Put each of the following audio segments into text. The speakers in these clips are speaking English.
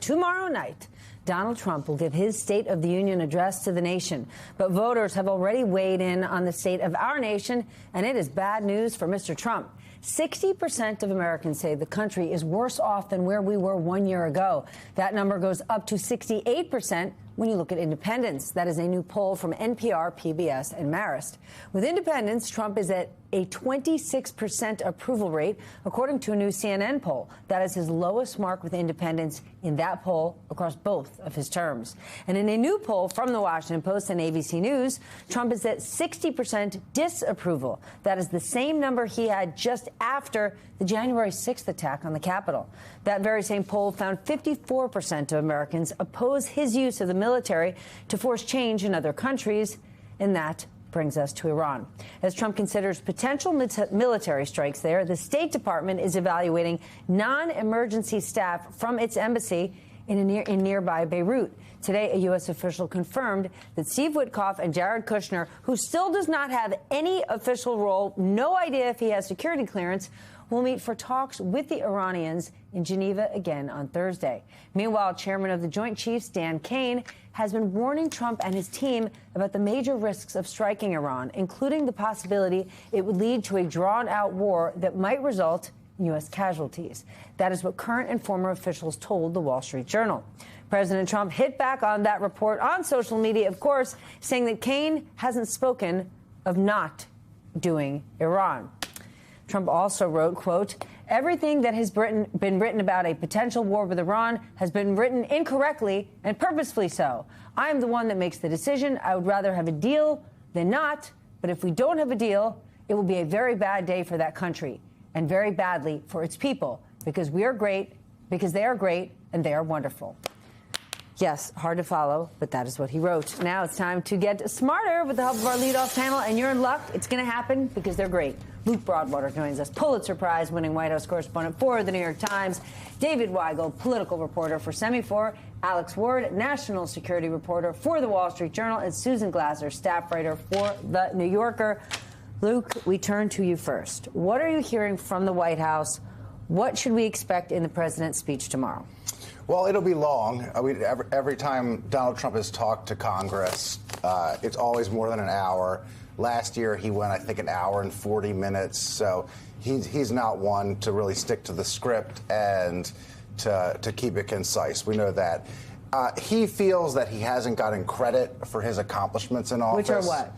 Tomorrow night, Donald Trump will give his State of the Union address to the nation. But voters have already weighed in on the state of our nation, and it is bad news for Mr. Trump. 60% of Americans say the country is worse off than where we were 1 year ago. That number goes up to 68% when you look at independents. That is a new poll from NPR, PBS, and Marist. With independents, Trump is at a 26% approval rate, according to a new CNN poll. That is his lowest mark with independents in that poll across both of his terms. And in a new poll from the Washington Post and ABC News, Trump is at 60% disapproval. That is the same number he had just after the January 6th attack on the Capitol. That very same poll found 54% of Americans oppose his use of the military to force change in other countries, and that brings us to Iran. As Trump considers potential military strikes there, the State Department is evaluating non-emergency staff from its embassy in nearby Beirut. Today, a U.S. official confirmed that Steve Witkoff and Jared Kushner, who still does not have any official role, no idea if he has security clearance, will meet for talks with the Iranians in Geneva again on Thursday. Meanwhile, Chairman of the Joint Chiefs, Dan Kane, has been warning Trump and his team about the major risks of striking Iran, including the possibility it would lead to a drawn-out war that might result in U.S. casualties. That is what current and former officials told the Wall Street Journal. President Trump hit back on that report on social media, of course, saying that Kane hasn't spoken of not doing Iran. Trump also wrote, quote, "Everything that has been written about a potential war with Iran has been written incorrectly and purposefully so. I am the one that makes the decision. I would rather have a deal than not. But if we don't have a deal, it will be a very bad day for that country and very badly for its people, because we are great, because they are great, and they are wonderful." Yes, hard to follow, but that is what he wrote. Now it's time to get smarter with the help of our leadoff panel, and you're in luck. It's going to happen because they're great. Luke Broadwater joins us, Pulitzer Prize-winning White House correspondent for The New York Times. David Weigel, political reporter for Semafor. Alex Ward, national security reporter for The Wall Street Journal. And Susan Glasser, staff writer for The New Yorker. Luke, we turn to you first. What are you hearing from the White House? What should we expect in the president's speech tomorrow? Well, it'll be long. Every time Donald Trump has talked to Congress, it's always more than an hour. Last year, he went, I think, an hour and 40 minutes. So he's not one to really stick to the script and to keep it concise. We know that. He feels that he hasn't gotten credit for his accomplishments in office. Which are what?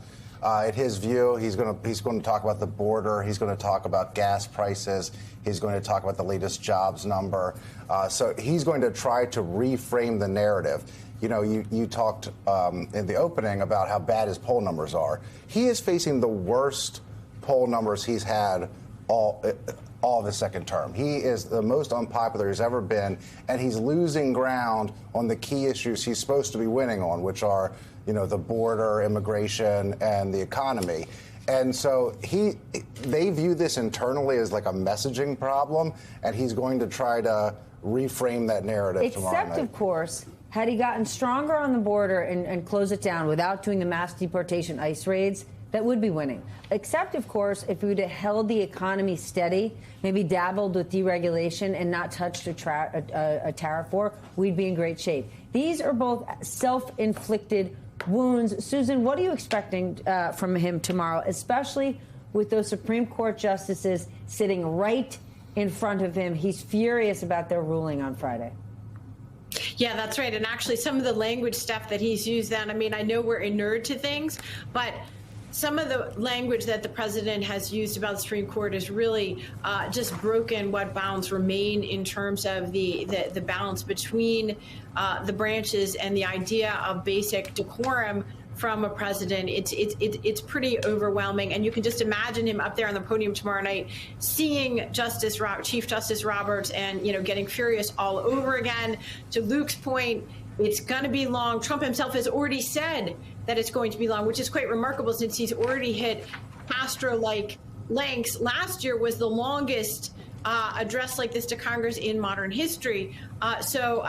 In his view, he's going to talk about the border. He's going to talk about gas prices. He's going to talk about the latest jobs number. So he's going to try to reframe the narrative. You know, you talked in the opening about how bad his poll numbers are. He is facing the worst poll numbers he's had all of his second term. He is the most unpopular he's ever been, and he's losing ground on the key issues he's supposed to be winning on, which are, you know, the border, immigration, and the economy. And so they view this internally as like a messaging problem, and he's going to try to reframe that narrative tomorrow night. Except, of course, had he gotten stronger on the border and closed it down without doing the mass deportation ICE raids, that would be winning. Except, of course, if we would have held the economy steady, maybe dabbled with deregulation and not touched a tariff war, we'd be in great shape. These are both self-inflicted wounds. Susan, what are you expecting from him tomorrow, especially with those Supreme Court justices sitting right in front of him? He's furious about their ruling on Friday. Yeah, that's right. And actually, some of the language stuff that he's used then, I mean, I know we're inured to things, but some of the language that the president has used about the Supreme Court is really just broken what bounds remain in terms of the balance between the branches and the idea of basic decorum from a president. It's pretty overwhelming, and you can just imagine him up there on the podium tomorrow night, seeing Chief Justice Roberts, and getting furious all over again. To Luke's point, it's going to be long. Trump himself has already said that it's going to be long, which is quite remarkable since he's already hit Castro-like lengths. Last year was the longest address like this to Congress in modern history. So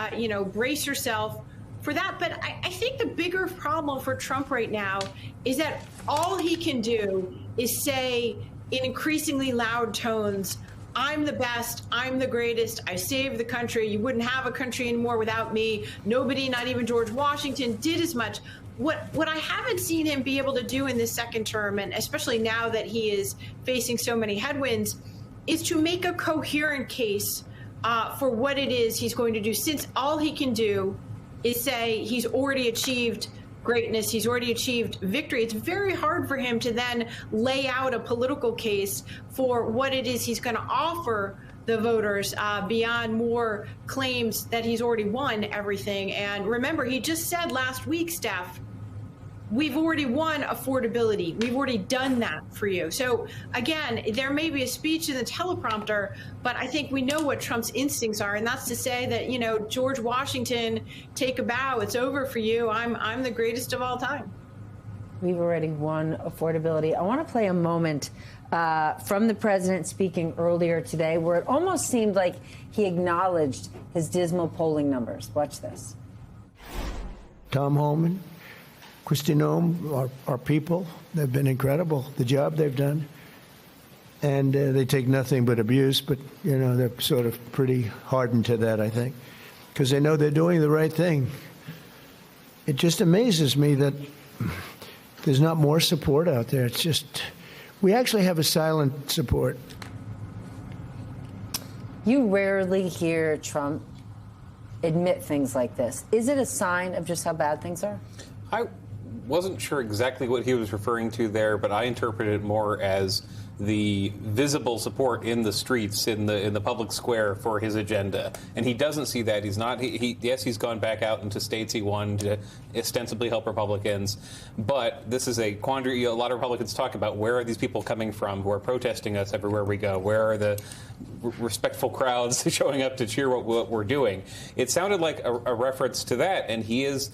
brace yourself for that. But I think the bigger problem for Trump right now is that all he can do is say in increasingly loud tones, I'm the best, I'm the greatest, I saved the country, you wouldn't have a country anymore without me. Nobody, not even George Washington, did as much. What I haven't seen him be able to do in this second term, and especially now that he is facing so many headwinds, is to make a coherent case for what it is he's going to do, since all he can do is say he's already achieved greatness, he's already achieved victory. It's very hard for him to then lay out a political case for what it is he's going to offer the voters beyond more claims that he's already won everything. And remember, he just said last week, Steph, we've already won affordability. We've already done that for you. So again, there may be a speech in the teleprompter, but I think we know what Trump's instincts are. And that's to say that, you know, George Washington, take a bow. It's over for you. I'm the greatest of all time. We've already won affordability. I want to play a moment from the president speaking earlier today where it almost seemed like he acknowledged his dismal polling numbers. Watch this. Tom Homan, Kristi Noem, our people, they've been incredible, the job they've done. And they take nothing but abuse, but, you know, they're sort of pretty hardened to that, I think, because they know they're doing the right thing. It just amazes me that there's not more support out there. It's just, we actually have a silent support. You rarely hear Trump admit things like this. Is it a sign of just how bad things are? I wasn't sure exactly what he was referring to there, but I interpreted it more as the visible support in the streets, in the public square for his agenda. And he doesn't see that. He's not, yes, he's gone back out into states he won to ostensibly help Republicans. But this is a quandary a lot of Republicans talk about. Where are these people coming from who are protesting us everywhere we go? Where are the respectful crowds showing up to cheer what we're doing? It sounded like a reference to that. And he has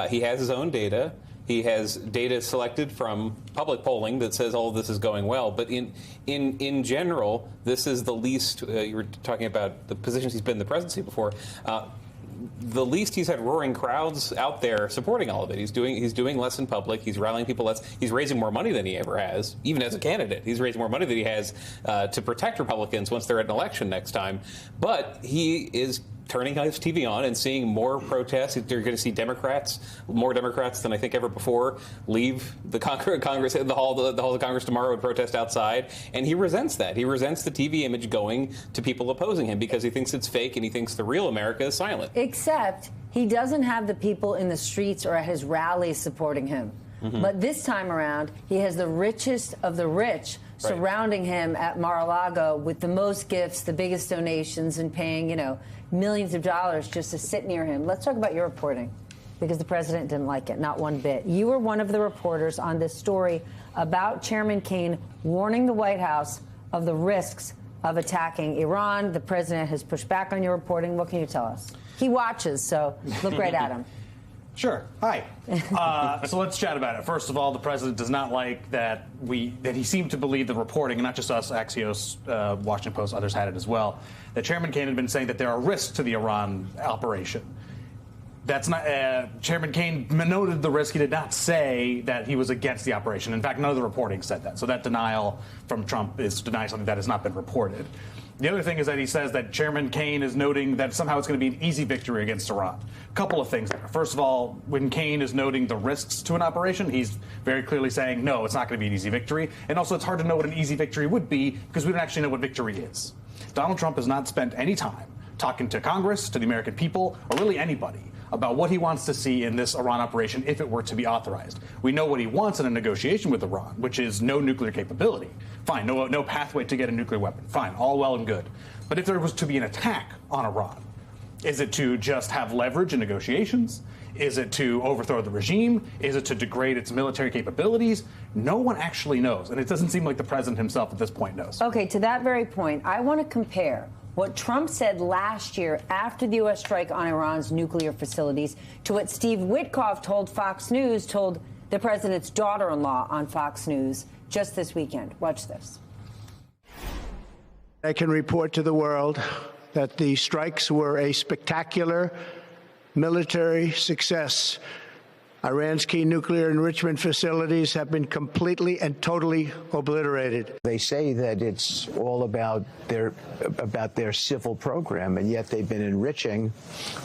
his own data. He has data selected from public polling that says all of this is going well. But in general, this is the least, you were talking about the positions he's been in the presidency before, the least he's had roaring crowds out there supporting all of it. He's doing less in public. He's rallying people less. He's raising more money than he ever has, even as a candidate. He's raising more money than he has to protect Republicans once they're at an election next time. But he is turning his TV on and seeing more protests. They're going to see more Democrats than I think ever before, leave the Congress, the hall of Congress tomorrow and protest outside. And he resents that. He resents the TV image going to people opposing him because he thinks it's fake and he thinks the real America is silent. Except he doesn't have the people in the streets or at his rallies supporting him. Mm-hmm. But this time around, he has the richest of the rich surrounding him at Mar-a-Lago with the most gifts, the biggest donations, and paying, millions of dollars just to sit near him. Let's talk about your reporting, because the president didn't like it, not one bit. You were one of the reporters on this story about Chairman Kaine warning the White House of the risks of attacking Iran. The president has pushed back on your reporting. What can you tell us? He watches, so look right at him. Sure. Hi. So let's chat about it. First of all, the president does not like that he seemed to believe the reporting, and not just us, Axios, Washington Post, others had it as well, that Chairman Kaine had been saying that there are risks to the Iran operation. That's not. Chairman Kaine noted the risk. He did not say that he was against the operation. In fact, none of the reporting said that. So that denial from Trump is denying something that has not been reported. The other thing is that he says that Chairman Kaine is noting that somehow it's going to be an easy victory against Iran. A couple of things there. First of all, when Kaine is noting the risks to an operation, he's very clearly saying, no, it's not going to be an easy victory. And also, it's hard to know what an easy victory would be because we don't actually know what victory is. Donald Trump has not spent any time talking to Congress, to the American people, or really anybody about what he wants to see in this Iran operation if it were to be authorized. We know what he wants in a negotiation with Iran, which is no nuclear capability. Fine, no pathway to get a nuclear weapon. Fine, all well and good. But if there was to be an attack on Iran, is it to just have leverage in negotiations? Is it to overthrow the regime? Is it to degrade its military capabilities? No one actually knows, and it doesn't seem like the president himself at this point knows. Okay, to that very point, I want to compare what Trump said last year after the U.S. strike on Iran's nuclear facilities to what Steve Witkoff told Fox News, told the president's daughter-in-law on Fox News just this weekend. Watch this. I can report to the world that the strikes were a spectacular military success Iran's key nuclear enrichment facilities have been completely and totally obliterated. They say that it's all about their civil program, and yet they've been enriching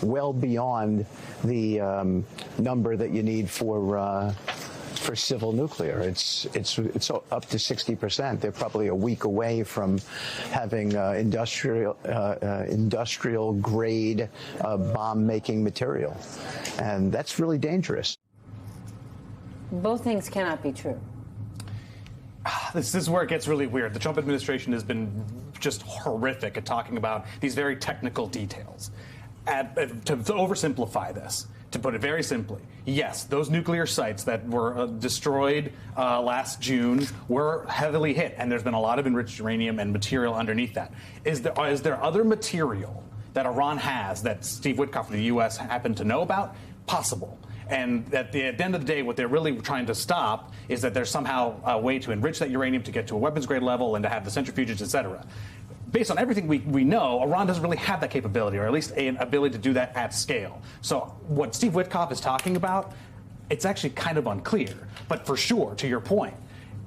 well beyond the number that you need for civil nuclear. It's up to 60%. They're probably a week away from having industrial grade bomb making material, and that's really dangerous. Both things cannot be true. This is where it gets really weird. The Trump administration has been just horrific at talking about these very technical details. To oversimplify this, to put it very simply, yes, those nuclear sites that were destroyed last June were heavily hit, and there's been a lot of enriched uranium and material underneath that. Is there other material that Iran has that Steve Witkoff of the U.S. happened to know about? Possible. And at the end of the day, what they're really trying to stop is that there's somehow a way to enrich that uranium to get to a weapons-grade level and to have the centrifuges, et cetera. Based on everything we know, Iran doesn't really have that capability, or at least an ability to do that at scale. So what Steve Witkoff is talking about, it's actually kind of unclear. But for sure, to your point,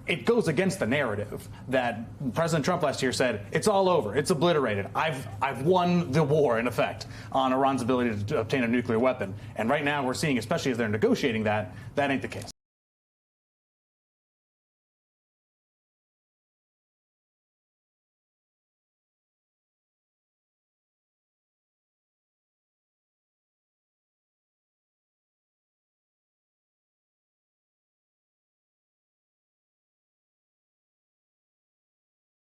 it goes against the narrative that President Trump last year said, it's all over, it's obliterated. I've won the war, in effect, on Iran's ability to obtain a nuclear weapon. And right now we're seeing, especially as they're negotiating that ain't the case.